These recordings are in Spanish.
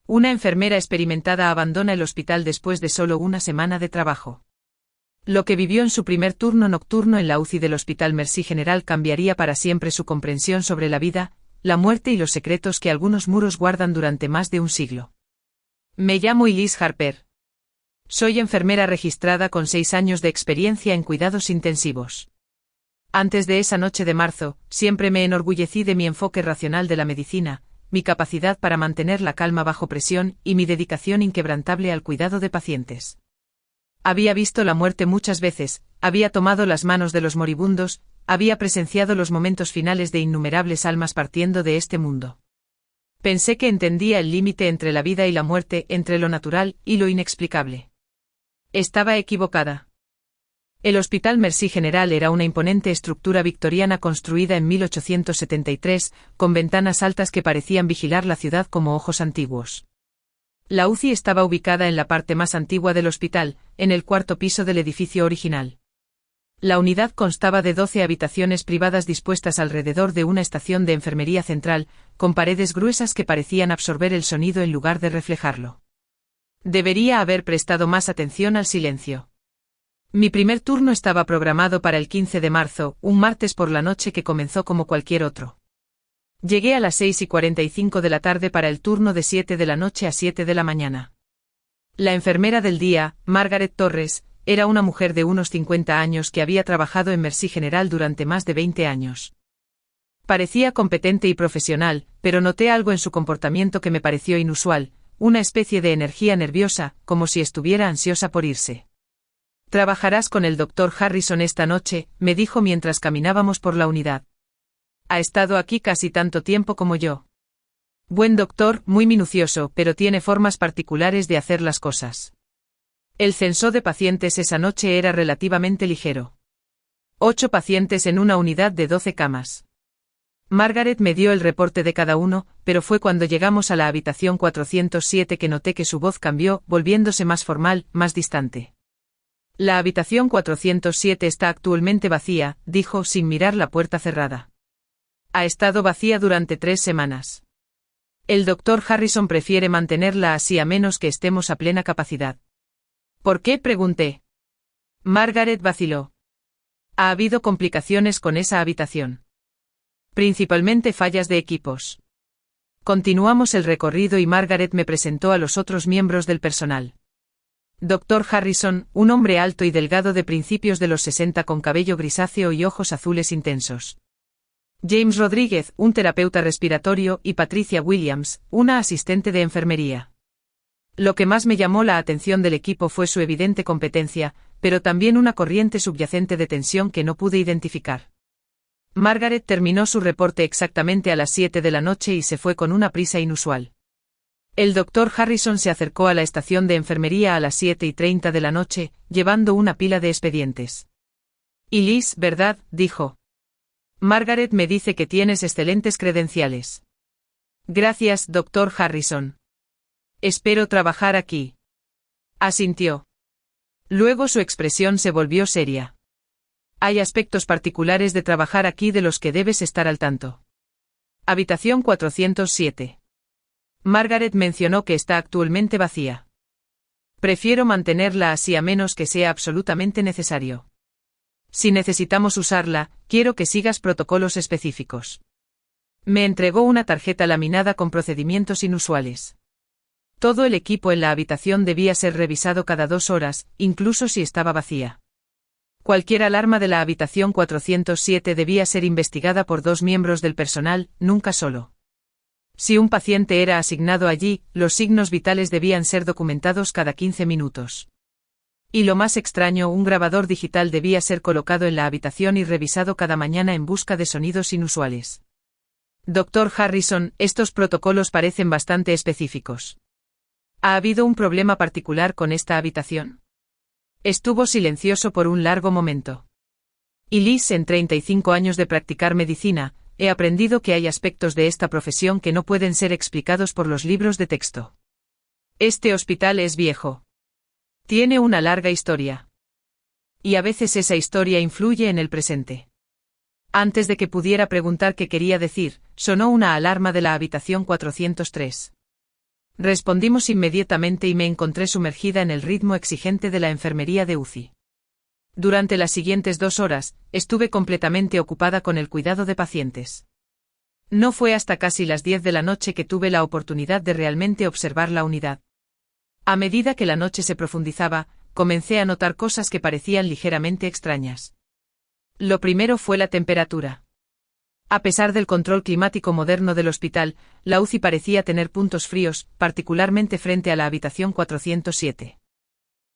Una enfermera experimentada abandona el hospital después de solo una semana de trabajo. Lo que vivió en su primer turno nocturno en la UCI del Hospital Mercy General cambiaría para siempre su comprensión sobre la vida, la muerte y los secretos que algunos muros guardan durante más de un siglo. Me llamo Elise Harper. Soy enfermera registrada con 6 años de experiencia en cuidados intensivos. Antes de esa noche de marzo, siempre me enorgullecí de mi enfoque racional de la medicina, mi capacidad para mantener la calma bajo presión y mi dedicación inquebrantable al cuidado de pacientes. Había visto la muerte muchas veces, había tomado las manos de los moribundos, había presenciado los momentos finales de innumerables almas partiendo de este mundo. Pensé que entendía el límite entre la vida y la muerte, entre lo natural y lo inexplicable. Estaba equivocada. El Hospital Mercy General era una imponente estructura victoriana construida en 1873, con ventanas altas que parecían vigilar la ciudad como ojos antiguos. La UCI estaba ubicada en la parte más antigua del hospital, en el 4º piso del edificio original. La unidad constaba de 12 habitaciones privadas dispuestas alrededor de una estación de enfermería central, con paredes gruesas que parecían absorber el sonido en lugar de reflejarlo. Debería haber prestado más atención al silencio. Mi primer turno estaba programado para el 15 de marzo, un martes por la noche que comenzó como cualquier otro. Llegué a las 6:45 de la tarde para el turno de 7 de la noche a 7 de la mañana. La enfermera del día, Margaret Torres, era una mujer de unos 50 años que había trabajado en Mercy General durante más de 20 años. Parecía competente y profesional, pero noté algo en su comportamiento que me pareció inusual, una especie de energía nerviosa, como si estuviera ansiosa por irse. «Trabajarás con el Dr. Harrison esta noche», me dijo mientras caminábamos por la unidad. «Ha estado aquí casi tanto tiempo como yo. Buen doctor, muy minucioso, pero tiene formas particulares de hacer las cosas». El censo de pacientes esa noche era relativamente ligero. 8 pacientes en una unidad de 12 camas. Margaret me dio el reporte de cada uno, pero fue cuando llegamos a la habitación 407 que noté que su voz cambió, volviéndose más formal, más distante. «La habitación 407 está actualmente vacía», dijo sin mirar la puerta cerrada. «Ha estado vacía durante 3 semanas. El Dr. Harrison prefiere mantenerla así a menos que estemos a plena capacidad». «¿Por qué?», pregunté. Margaret vaciló. «Ha habido complicaciones con esa habitación. Principalmente fallas de equipos». Continuamos el recorrido y Margaret me presentó a los otros miembros del personal. Dr. Harrison, un hombre alto y delgado de principios de los 60 con cabello grisáceo y ojos azules intensos. James Rodríguez, un terapeuta respiratorio, y Patricia Williams, una asistente de enfermería. Lo que más me llamó la atención del equipo fue su evidente competencia, pero también una corriente subyacente de tensión que no pude identificar. Margaret terminó su reporte exactamente a las 7 de la noche y se fue con una prisa inusual. El Dr. Harrison se acercó a la estación de enfermería a las 7:30 de la noche, llevando una pila de expedientes. «Elise, ¿verdad?», dijo. «Margaret me dice que tienes excelentes credenciales». «Gracias, Dr. Harrison. Espero trabajar aquí». Asintió. Luego su expresión se volvió seria. «Hay aspectos particulares de trabajar aquí de los que debes estar al tanto». Habitación 407. Margaret mencionó que está actualmente vacía. «Prefiero mantenerla así a menos que sea absolutamente necesario. Si necesitamos usarla, quiero que sigas protocolos específicos». Me entregó una tarjeta laminada con procedimientos inusuales. Todo el equipo en la habitación debía ser revisado cada 2 horas, incluso si estaba vacía. Cualquier alarma de la habitación 407 debía ser investigada por 2 miembros del personal, nunca solo. Si un paciente era asignado allí, los signos vitales debían ser documentados cada 15 minutos. Y lo más extraño, un grabador digital debía ser colocado en la habitación y revisado cada mañana en busca de sonidos inusuales. Dr. Harrison, estos protocolos parecen bastante específicos. ¿Ha habido un problema particular con esta habitación? Estuvo silencioso por un largo momento. Elise, en 35 años de practicar medicina, he aprendido que hay aspectos de esta profesión que no pueden ser explicados por los libros de texto. Este hospital es viejo. Tiene una larga historia. Y a veces esa historia influye en el presente. Antes de que pudiera preguntar qué quería decir, sonó una alarma de la habitación 403. Respondimos inmediatamente y me encontré sumergida en el ritmo exigente de la enfermería de UCI. Durante las siguientes 2 horas, estuve completamente ocupada con el cuidado de pacientes. No fue hasta casi las 10 de la noche que tuve la oportunidad de realmente observar la unidad. A medida que la noche se profundizaba, comencé a notar cosas que parecían ligeramente extrañas. Lo primero fue la temperatura. A pesar del control climático moderno del hospital, la UCI parecía tener puntos fríos, particularmente frente a la habitación 407.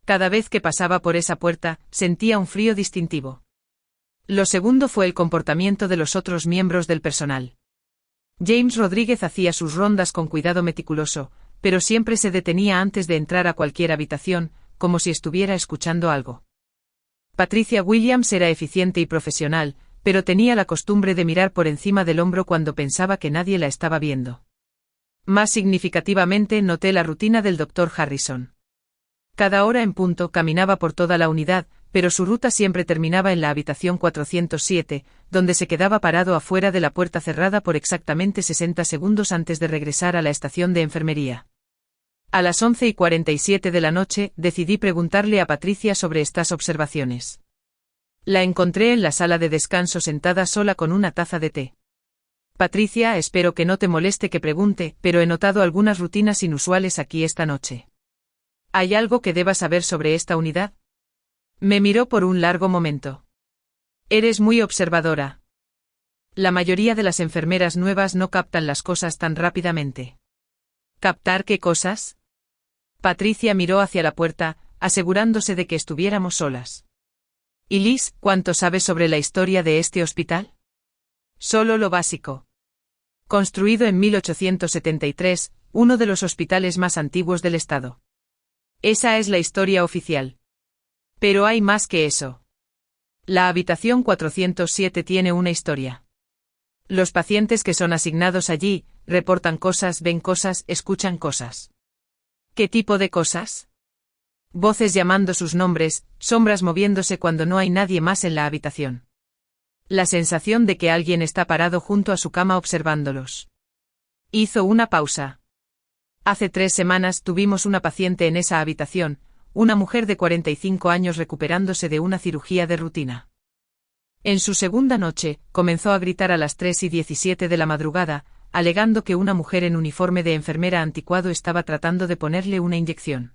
Cada vez que pasaba por esa puerta, sentía un frío distintivo. Lo segundo fue el comportamiento de los otros miembros del personal. James Rodríguez hacía sus rondas con cuidado meticuloso, pero siempre se detenía antes de entrar a cualquier habitación, como si estuviera escuchando algo. Patricia Williams era eficiente y profesional, pero tenía la costumbre de mirar por encima del hombro cuando pensaba que nadie la estaba viendo. Más significativamente noté la rutina del Dr. Harrison. Cada hora en punto caminaba por toda la unidad, pero su ruta siempre terminaba en la habitación 407, donde se quedaba parado afuera de la puerta cerrada por exactamente 60 segundos antes de regresar a la estación de enfermería. A las 11:47 de la noche, decidí preguntarle a Patricia sobre estas observaciones. La encontré en la sala de descanso sentada sola con una taza de té. Patricia, espero que no te moleste que pregunte, pero he notado algunas rutinas inusuales aquí esta noche. ¿Hay algo que deba saber sobre esta unidad? Me miró por un largo momento. Eres muy observadora. La mayoría de las enfermeras nuevas no captan las cosas tan rápidamente. ¿Captar qué cosas? Patricia miró hacia la puerta, asegurándose de que estuviéramos solas. ¿Y Liz, cuánto sabes sobre la historia de este hospital? Solo lo básico. Construido en 1873, uno de los hospitales más antiguos del estado. Esa es la historia oficial. Pero hay más que eso. La habitación 407 tiene una historia. Los pacientes que son asignados allí, reportan cosas, ven cosas, escuchan cosas. ¿Qué tipo de cosas? Voces llamando sus nombres, sombras moviéndose cuando no hay nadie más en la habitación. La sensación de que alguien está parado junto a su cama observándolos. Hizo una pausa. Hace 3 semanas tuvimos una paciente en esa habitación, una mujer de 45 años recuperándose de una cirugía de rutina. En su segunda noche, comenzó a gritar a las 3:17 de la madrugada, alegando que una mujer en uniforme de enfermera anticuado estaba tratando de ponerle una inyección.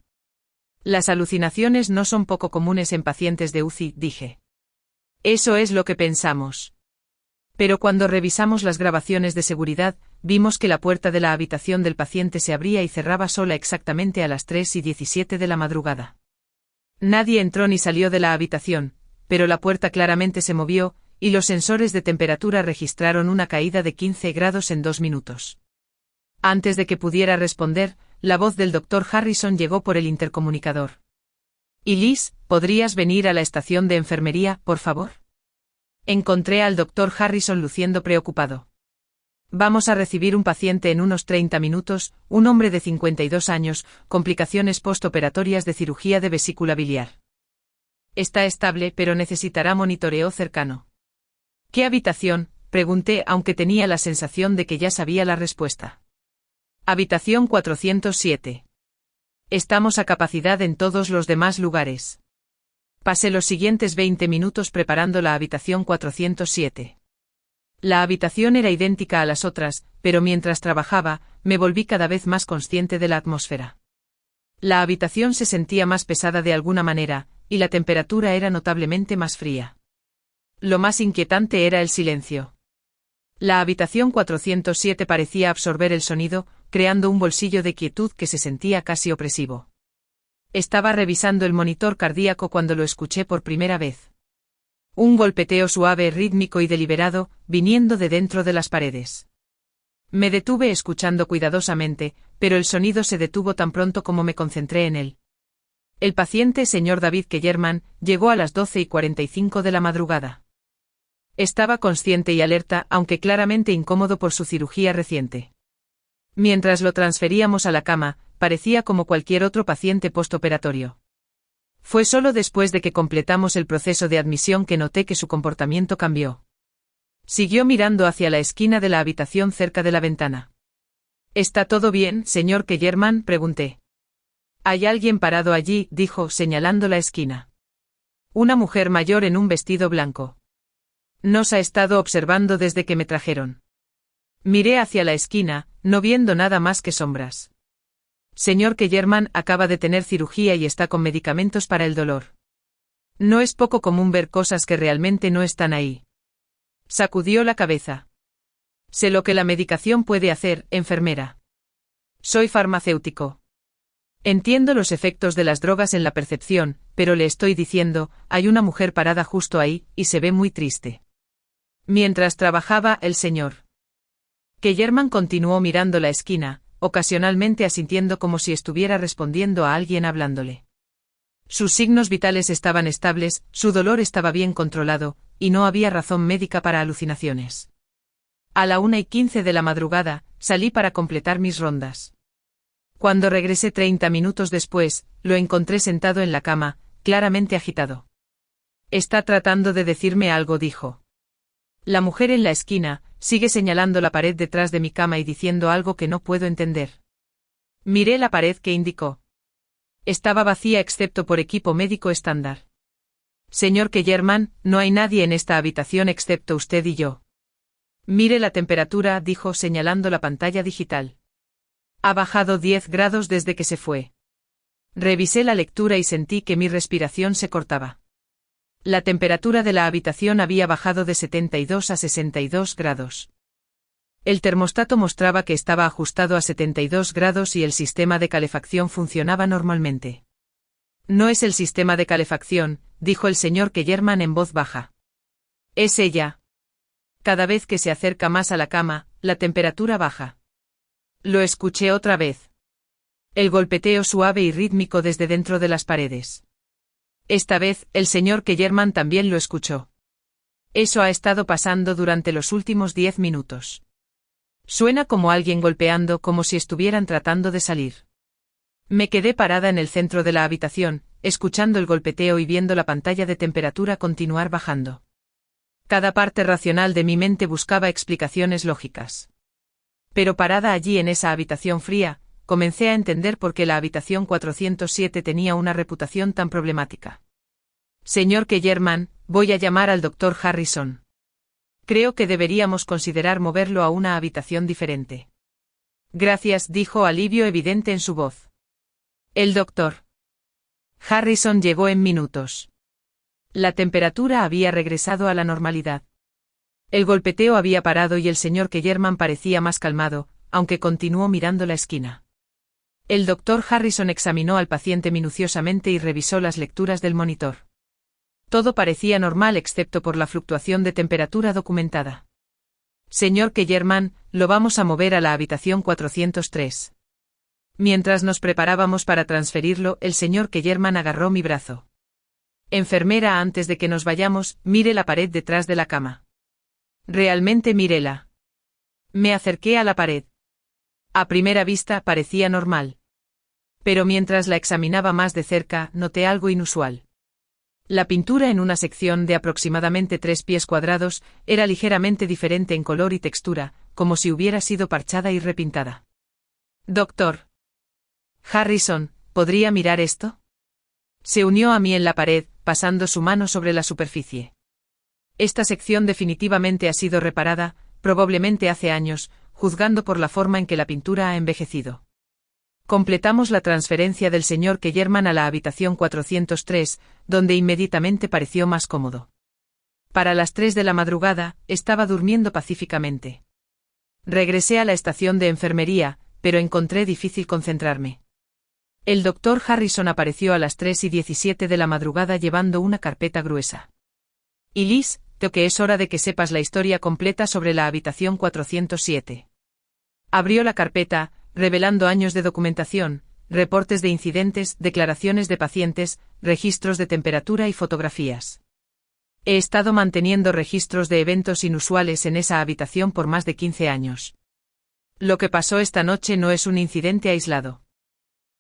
Las alucinaciones no son poco comunes en pacientes de UCI, dije. Eso es lo que pensamos. Pero cuando revisamos las grabaciones de seguridad, vimos que la puerta de la habitación del paciente se abría y cerraba sola exactamente a las 3:17 de la madrugada. Nadie entró ni salió de la habitación, pero la puerta claramente se movió, y los sensores de temperatura registraron una caída de 15 grados en 2 minutos. Antes de que pudiera responder, la voz del Dr. Harrison llegó por el intercomunicador. «¿Y Liz, podrías venir a la estación de enfermería, por favor?» Encontré al Dr. Harrison luciendo preocupado. «Vamos a recibir un paciente en unos 30 minutos, un hombre de 52 años, complicaciones postoperatorias de cirugía de vesícula biliar. Está estable pero necesitará monitoreo cercano». «¿Qué habitación?», pregunté aunque tenía la sensación de que ya sabía la respuesta. Habitación 407. Estamos a capacidad en todos los demás lugares. Pasé los siguientes 20 minutos preparando la habitación 407. La habitación era idéntica a las otras, pero mientras trabajaba, me volví cada vez más consciente de la atmósfera. La habitación se sentía más pesada de alguna manera, y la temperatura era notablemente más fría. Lo más inquietante era el silencio. La habitación 407 parecía absorber el sonido, creando un bolsillo de quietud que se sentía casi opresivo. Estaba revisando el monitor cardíaco cuando lo escuché por primera vez. Un golpeteo suave, rítmico y deliberado, viniendo de dentro de las paredes. Me detuve escuchando cuidadosamente, pero el sonido se detuvo tan pronto como me concentré en él. El paciente señor David Kellerman llegó a las 12:45 de la madrugada. Estaba consciente y alerta, aunque claramente incómodo por su cirugía reciente. Mientras lo transferíamos a la cama, parecía como cualquier otro paciente postoperatorio. Fue solo después de que completamos el proceso de admisión que noté que su comportamiento cambió. Siguió mirando hacia la esquina de la habitación cerca de la ventana. ¿Está todo bien, señor Kellerman?, pregunté. Hay alguien parado allí, dijo, señalando la esquina. Una mujer mayor en un vestido blanco. Nos ha estado observando desde que me trajeron. Miré hacia la esquina, no viendo nada más que sombras. Señor Kellerman acaba de tener cirugía y está con medicamentos para el dolor. No es poco común ver cosas que realmente no están ahí. Sacudió la cabeza. Sé lo que la medicación puede hacer, enfermera. Soy farmacéutico. Entiendo los efectos de las drogas en la percepción, pero le estoy diciendo, hay una mujer parada justo ahí, y se ve muy triste. Mientras trabajaba el señor Kellerman continuó mirando la esquina, ocasionalmente asintiendo como si estuviera respondiendo a alguien hablándole. Sus signos vitales estaban estables, su dolor estaba bien controlado, y no había razón médica para alucinaciones. A la 1:15 de la madrugada, salí para completar mis rondas. Cuando regresé 30 minutos después, lo encontré sentado en la cama, claramente agitado. Está tratando de decirme algo, dijo. La mujer en la esquina sigue señalando la pared detrás de mi cama y diciendo algo que no puedo entender. Miré la pared que indicó. Estaba vacía excepto por equipo médico estándar. Señor Kellerman, no hay nadie en esta habitación excepto usted y yo. Mire la temperatura, dijo señalando la pantalla digital. Ha bajado 10 grados desde que se fue. Revisé la lectura y sentí que mi respiración se cortaba. La temperatura de la habitación había bajado de 72 a 62 grados. El termostato mostraba que estaba ajustado a 72 grados y el sistema de calefacción funcionaba normalmente. No es el sistema de calefacción, dijo el señor Kellerman en voz baja. Es ella. Cada vez que se acerca más a la cama, la temperatura baja. Lo escuché otra vez. El golpeteo suave y rítmico desde dentro de las paredes. Esta vez, el señor Kellerman también lo escuchó. Eso ha estado pasando durante los últimos 10 minutos. Suena como alguien golpeando, como si estuvieran tratando de salir. Me quedé parada en el centro de la habitación, escuchando el golpeteo y viendo la pantalla de temperatura continuar bajando. Cada parte racional de mi mente buscaba explicaciones lógicas. Pero parada allí en esa habitación fría, comencé a entender por qué la habitación 407 tenía una reputación tan problemática. Señor Kellerman, voy a llamar al doctor Harrison. Creo que deberíamos considerar moverlo a una habitación diferente. Gracias, dijo alivio evidente en su voz. El doctor Harrison llegó en minutos. La temperatura había regresado a la normalidad. El golpeteo había parado y el señor Kellerman parecía más calmado, aunque continuó mirando la esquina. El doctor Harrison examinó al paciente minuciosamente y revisó las lecturas del monitor. Todo parecía normal excepto por la fluctuación de temperatura documentada. Señor Kellerman, lo vamos a mover a la habitación 403. Mientras nos preparábamos para transferirlo, el señor Kellerman agarró mi brazo. Enfermera, antes de que nos vayamos, mire la pared detrás de la cama. Realmente míréla. Me acerqué a la pared. A primera vista parecía normal. Pero mientras la examinaba más de cerca, noté algo inusual. La pintura en una sección de aproximadamente 3 pies cuadrados era ligeramente diferente en color y textura, como si hubiera sido parchada y repintada. Doctor Harrison, ¿podría mirar esto? Se unió a mí en la pared, pasando su mano sobre la superficie. Esta sección definitivamente ha sido reparada, probablemente hace años, juzgando por la forma en que la pintura ha envejecido. Completamos la transferencia del señor Kellerman a la habitación 403, donde inmediatamente pareció más cómodo. Para las 3 de la madrugada, estaba durmiendo pacíficamente. Regresé a la estación de enfermería, pero encontré difícil concentrarme. El doctor Harrison apareció a las 3:17 de la madrugada llevando una carpeta gruesa. Y Liz, creo que es hora de que sepas la historia completa sobre la habitación 407. Abrió la carpeta, revelando años de documentación, reportes de incidentes, declaraciones de pacientes, registros de temperatura y fotografías. He estado manteniendo registros de eventos inusuales en esa habitación por más de 15 años. Lo que pasó esta noche no es un incidente aislado.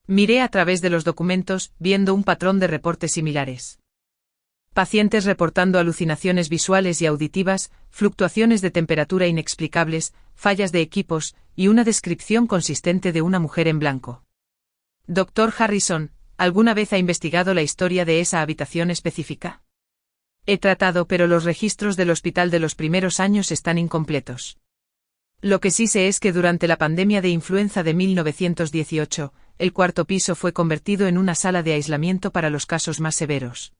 Miré a través de los documentos, viendo un patrón de reportes similares. Pacientes reportando alucinaciones visuales y auditivas, fluctuaciones de temperatura inexplicables, fallas de equipos, y una descripción consistente de una mujer en blanco. Dr. Harrison, ¿alguna vez ha investigado la historia de esa habitación específica? He tratado, pero los registros del hospital de los primeros años están incompletos. Lo que sí sé es que durante la pandemia de influenza de 1918, el cuarto piso fue convertido en una sala de aislamiento para los casos más severos.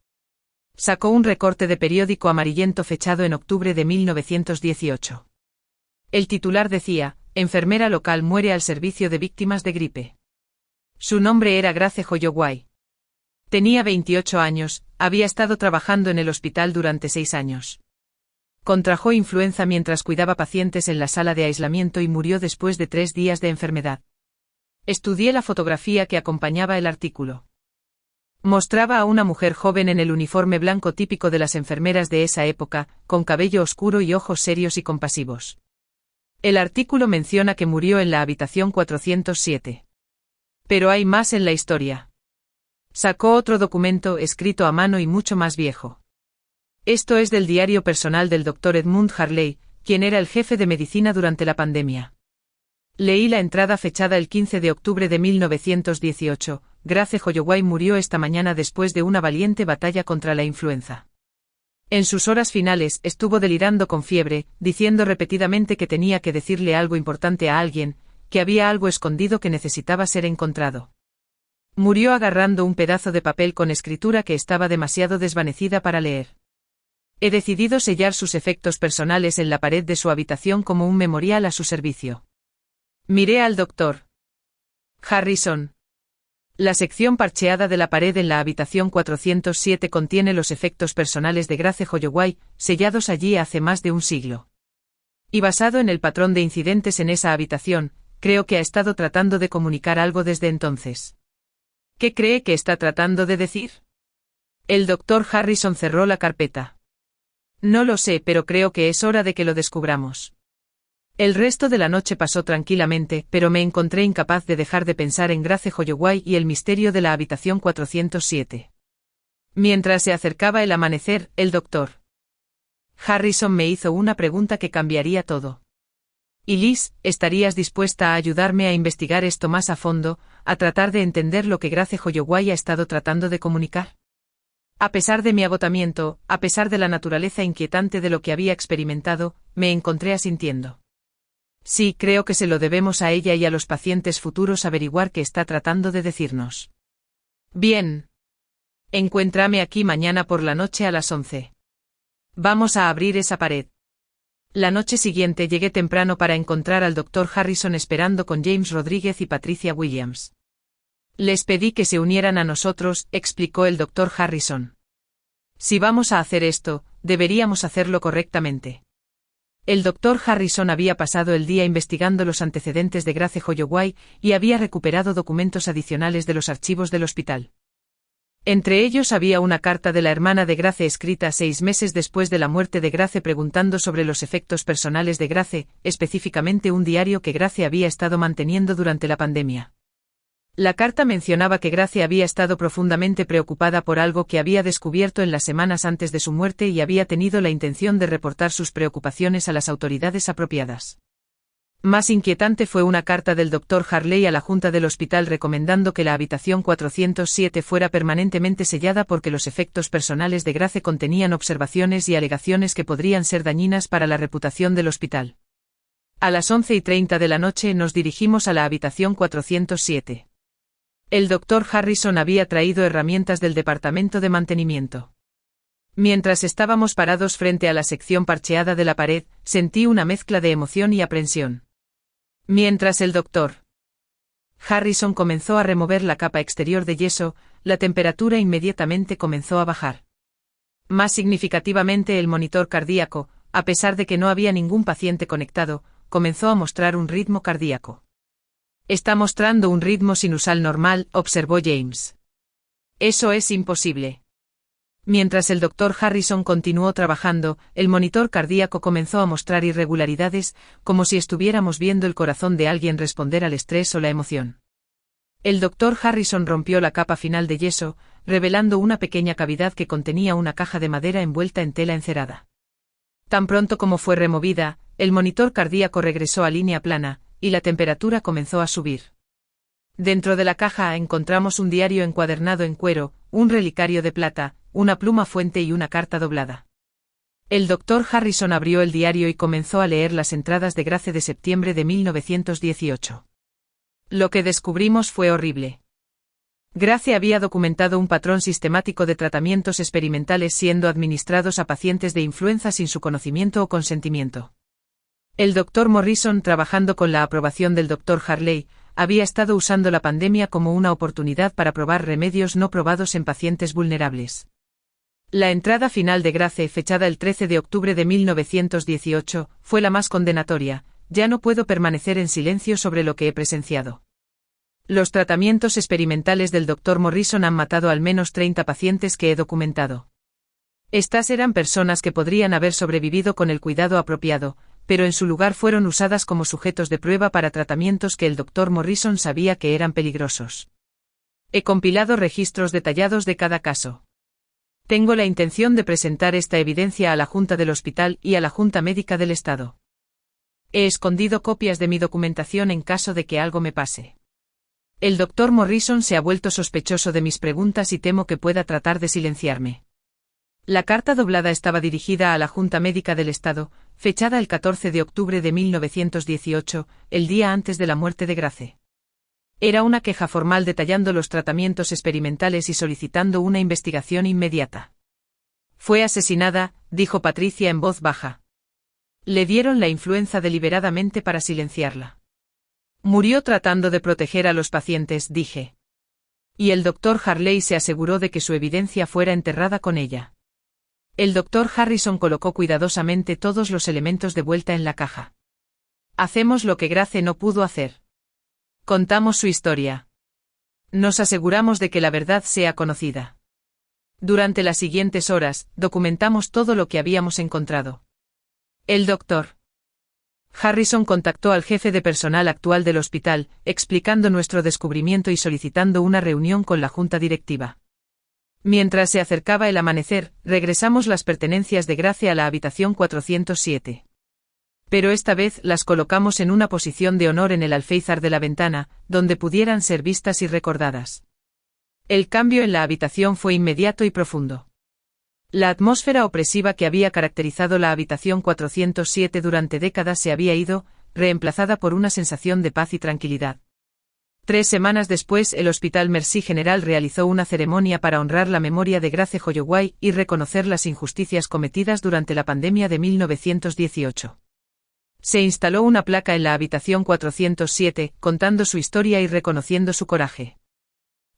Sacó un recorte de periódico amarillento fechado en octubre de 1918. El titular decía: enfermera local muere al servicio de víctimas de gripe. Su nombre era Grace Holloway. Tenía 28 años, había estado trabajando en el hospital durante 6 años. Contrajo influenza mientras cuidaba pacientes en la sala de aislamiento y murió después de 3 días de enfermedad. Estudié la fotografía que acompañaba el artículo. Mostraba a una mujer joven en el uniforme blanco típico de las enfermeras de esa época, con cabello oscuro y ojos serios y compasivos. El artículo menciona que murió en la habitación 407. Pero hay más en la historia. Sacó otro documento escrito a mano y mucho más viejo. Esto es del diario personal del Dr. Edmund Harley, quien era el jefe de medicina durante la pandemia. Leí la entrada fechada el 15 de octubre de 1918. Grace Holloway murió esta mañana después de una valiente batalla contra la influenza. En sus horas finales estuvo delirando con fiebre, diciendo repetidamente que tenía que decirle algo importante a alguien, que había algo escondido que necesitaba ser encontrado. Murió agarrando un pedazo de papel con escritura que estaba demasiado desvanecida para leer. He decidido sellar sus efectos personales en la pared de su habitación como un memorial a su servicio. Miré al Dr. Harrison. La sección parcheada de la pared en la habitación 407 contiene los efectos personales de Grace Holloway, sellados allí hace más de un siglo. Y basado en el patrón de incidentes en esa habitación, creo que ha estado tratando de comunicar algo desde entonces. ¿Qué cree que está tratando de decir? El Dr. Harrison cerró la carpeta. No lo sé, pero creo que es hora de que lo descubramos. El resto de la noche pasó tranquilamente, pero me encontré incapaz de dejar de pensar en Grace Holloway y el misterio de la habitación 407. Mientras se acercaba el amanecer, el Dr. Harrison me hizo una pregunta que cambiaría todo. Y Liz, ¿estarías dispuesta a ayudarme a investigar esto más a fondo, a tratar de entender lo que Grace Holloway ha estado tratando de comunicar? A pesar de mi agotamiento, a pesar de la naturaleza inquietante de lo que había experimentado, me encontré asintiendo. Sí, creo que se lo debemos a ella y a los pacientes futuros averiguar qué está tratando de decirnos. Bien. Encuéntrame aquí mañana por la noche a las 11. Vamos a abrir esa pared. La noche siguiente llegué temprano para encontrar al Dr. Harrison esperando con James Rodríguez y Patricia Williams. Les pedí que se unieran a nosotros, explicó el Dr. Harrison. Si vamos a hacer esto, deberíamos hacerlo correctamente. El Dr. Harrison había pasado el día investigando los antecedentes de Grace Holloway y había recuperado documentos adicionales de los archivos del hospital. Entre ellos había una carta de la hermana de Grace escrita 6 meses después de la muerte de Grace preguntando sobre los efectos personales de Grace, específicamente un diario que Grace había estado manteniendo durante la pandemia. La carta mencionaba que Grace había estado profundamente preocupada por algo que había descubierto en las semanas antes de su muerte y había tenido la intención de reportar sus preocupaciones a las autoridades apropiadas. Más inquietante fue una carta del Dr. Harley a la Junta del hospital recomendando que la habitación 407 fuera permanentemente sellada porque los efectos personales de Grace contenían observaciones y alegaciones que podrían ser dañinas para la reputación del hospital. A las 11:30 de la noche nos dirigimos a la habitación 407. El Dr. Harrison había traído herramientas del departamento de mantenimiento. Mientras estábamos parados frente a la sección parcheada de la pared, sentí una mezcla de emoción y aprensión. Mientras el Dr. Harrison comenzó a remover la capa exterior de yeso, la temperatura inmediatamente comenzó a bajar. Más significativamente el monitor cardíaco, a pesar de que no había ningún paciente conectado, comenzó a mostrar un ritmo cardíaco. Está mostrando un ritmo sinusal normal, observó James. Eso es imposible. Mientras el Dr. Harrison continuó trabajando, el monitor cardíaco comenzó a mostrar irregularidades, como si estuviéramos viendo el corazón de alguien responder al estrés o la emoción. El Dr. Harrison rompió la capa final de yeso, revelando una pequeña cavidad que contenía una caja de madera envuelta en tela encerada. Tan pronto como fue removida, el monitor cardíaco regresó a línea plana, y la temperatura comenzó a subir. Dentro de la caja encontramos un diario encuadernado en cuero, un relicario de plata, una pluma fuente y una carta doblada. El doctor Harrison abrió el diario y comenzó a leer las entradas de Grace de septiembre de 1918. Lo que descubrimos fue horrible. Grace había documentado un patrón sistemático de tratamientos experimentales siendo administrados a pacientes de influenza sin su conocimiento o consentimiento. El doctor Morrison, trabajando con la aprobación del doctor Harley, había estado usando la pandemia como una oportunidad para probar remedios no probados en pacientes vulnerables. La entrada final de Grace, fechada el 13 de octubre de 1918, fue la más condenatoria: ya no puedo permanecer en silencio sobre lo que he presenciado. Los tratamientos experimentales del Dr. Morrison han matado al menos 30 pacientes que he documentado. Estas eran personas que podrían haber sobrevivido con el cuidado apropiado, pero en su lugar fueron usadas como sujetos de prueba para tratamientos que el Dr. Morrison sabía que eran peligrosos. He compilado registros detallados de cada caso. Tengo la intención de presentar esta evidencia a la Junta del Hospital y a la Junta Médica del Estado. He escondido copias de mi documentación en caso de que algo me pase. El Dr. Morrison se ha vuelto sospechoso de mis preguntas y temo que pueda tratar de silenciarme. La carta doblada estaba dirigida a la Junta Médica del Estado, fechada el 14 de octubre de 1918, el día antes de la muerte de Grace. Era una queja formal detallando los tratamientos experimentales y solicitando una investigación inmediata. Fue asesinada, dijo Patricia en voz baja. Le dieron la influenza deliberadamente para silenciarla. Murió tratando de proteger a los pacientes, dije. Y el doctor Harley se aseguró de que su evidencia fuera enterrada con ella. El doctor Harrison colocó cuidadosamente todos los elementos de vuelta en la caja. Hacemos lo que Grace no pudo hacer. Contamos su historia. Nos aseguramos de que la verdad sea conocida. Durante las siguientes horas, documentamos todo lo que habíamos encontrado. El doctor Harrison contactó al jefe de personal actual del hospital, explicando nuestro descubrimiento y solicitando una reunión con la junta directiva. Mientras se acercaba el amanecer, regresamos las pertenencias de Grace a la habitación 407. Pero esta vez las colocamos en una posición de honor en el alféizar de la ventana, donde pudieran ser vistas y recordadas. El cambio en la habitación fue inmediato y profundo. La atmósfera opresiva que había caracterizado la habitación 407 durante décadas se había ido, reemplazada por una sensación de paz y tranquilidad. 3 semanas después, el Hospital Mercy General realizó una ceremonia para honrar la memoria de Grace Holloway y reconocer las injusticias cometidas durante la pandemia de 1918. Se instaló una placa en la habitación 407, contando su historia y reconociendo su coraje.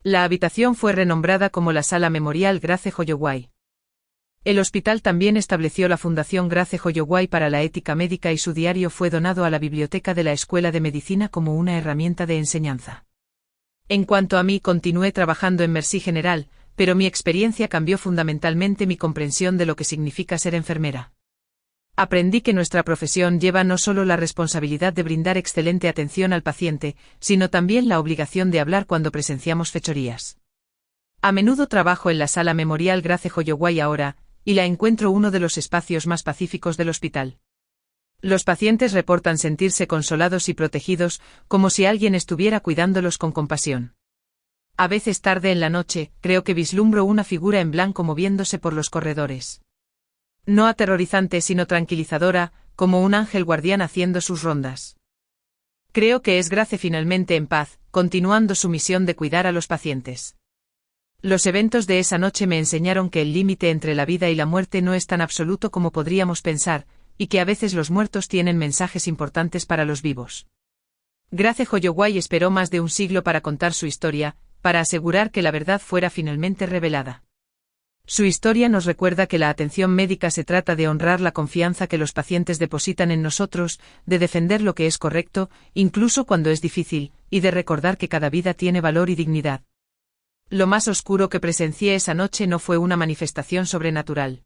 La habitación fue renombrada como la Sala Memorial Grace Holloway. El hospital también estableció la Fundación Grace Holloway para la Ética Médica y su diario fue donado a la biblioteca de la Escuela de Medicina como una herramienta de enseñanza. En cuanto a mí, continué trabajando en Mercy General, pero mi experiencia cambió fundamentalmente mi comprensión de lo que significa ser enfermera. Aprendí que nuestra profesión lleva no solo la responsabilidad de brindar excelente atención al paciente, sino también la obligación de hablar cuando presenciamos fechorías. A menudo trabajo en la Sala Memorial Grace Holloway ahora, y la encuentro uno de los espacios más pacíficos del hospital. Los pacientes reportan sentirse consolados y protegidos, como si alguien estuviera cuidándolos con compasión. A veces tarde en la noche, creo que vislumbro una figura en blanco moviéndose por los corredores. No aterrorizante sino tranquilizadora, como un ángel guardián haciendo sus rondas. Creo que es Grace finalmente en paz, continuando su misión de cuidar a los pacientes. Los eventos de esa noche me enseñaron que el límite entre la vida y la muerte no es tan absoluto como podríamos pensar, y que a veces los muertos tienen mensajes importantes para los vivos. Grace Holloway esperó más de un siglo para contar su historia, para asegurar que la verdad fuera finalmente revelada. Su historia nos recuerda que la atención médica se trata de honrar la confianza que los pacientes depositan en nosotros, de defender lo que es correcto, incluso cuando es difícil, y de recordar que cada vida tiene valor y dignidad. Lo más oscuro que presencié esa noche no fue una manifestación sobrenatural.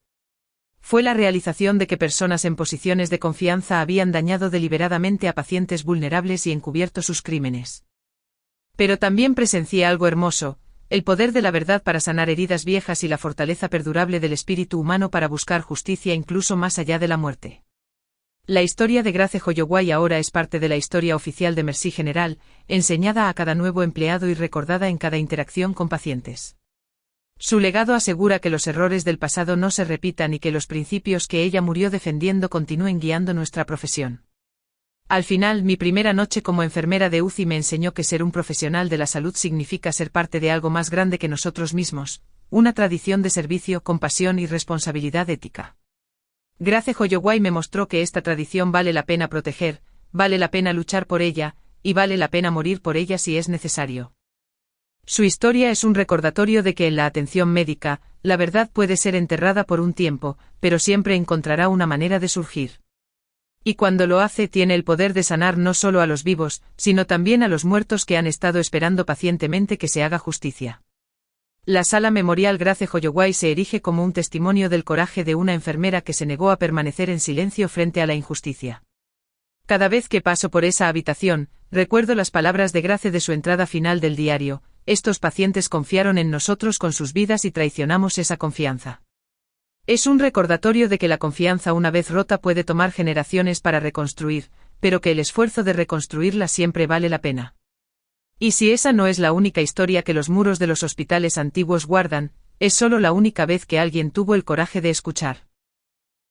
Fue la realización de que personas en posiciones de confianza habían dañado deliberadamente a pacientes vulnerables y encubierto sus crímenes. Pero también presencié algo hermoso, el poder de la verdad para sanar heridas viejas y la fortaleza perdurable del espíritu humano para buscar justicia incluso más allá de la muerte. La historia de Grace Holloway ahora es parte de la historia oficial de Mercy General, enseñada a cada nuevo empleado y recordada en cada interacción con pacientes. Su legado asegura que los errores del pasado no se repitan y que los principios que ella murió defendiendo continúen guiando nuestra profesión. Al final, mi primera noche como enfermera de UCI me enseñó que ser un profesional de la salud significa ser parte de algo más grande que nosotros mismos, una tradición de servicio, compasión y responsabilidad ética. Grace Holloway me mostró que esta tradición vale la pena proteger, vale la pena luchar por ella, y vale la pena morir por ella si es necesario. Su historia es un recordatorio de que en la atención médica, la verdad puede ser enterrada por un tiempo, pero siempre encontrará una manera de surgir. Y cuando lo hace tiene el poder de sanar no solo a los vivos, sino también a los muertos que han estado esperando pacientemente que se haga justicia. La Sala Memorial Grace Holloway se erige como un testimonio del coraje de una enfermera que se negó a permanecer en silencio frente a la injusticia. Cada vez que paso por esa habitación, recuerdo las palabras de Grace de su entrada final del diario: estos pacientes confiaron en nosotros con sus vidas y traicionamos esa confianza. Es un recordatorio de que la confianza una vez rota puede tomar generaciones para reconstruir, pero que el esfuerzo de reconstruirla siempre vale la pena. Y si esa no es la única historia que los muros de los hospitales antiguos guardan, es solo la única vez que alguien tuvo el coraje de escuchar.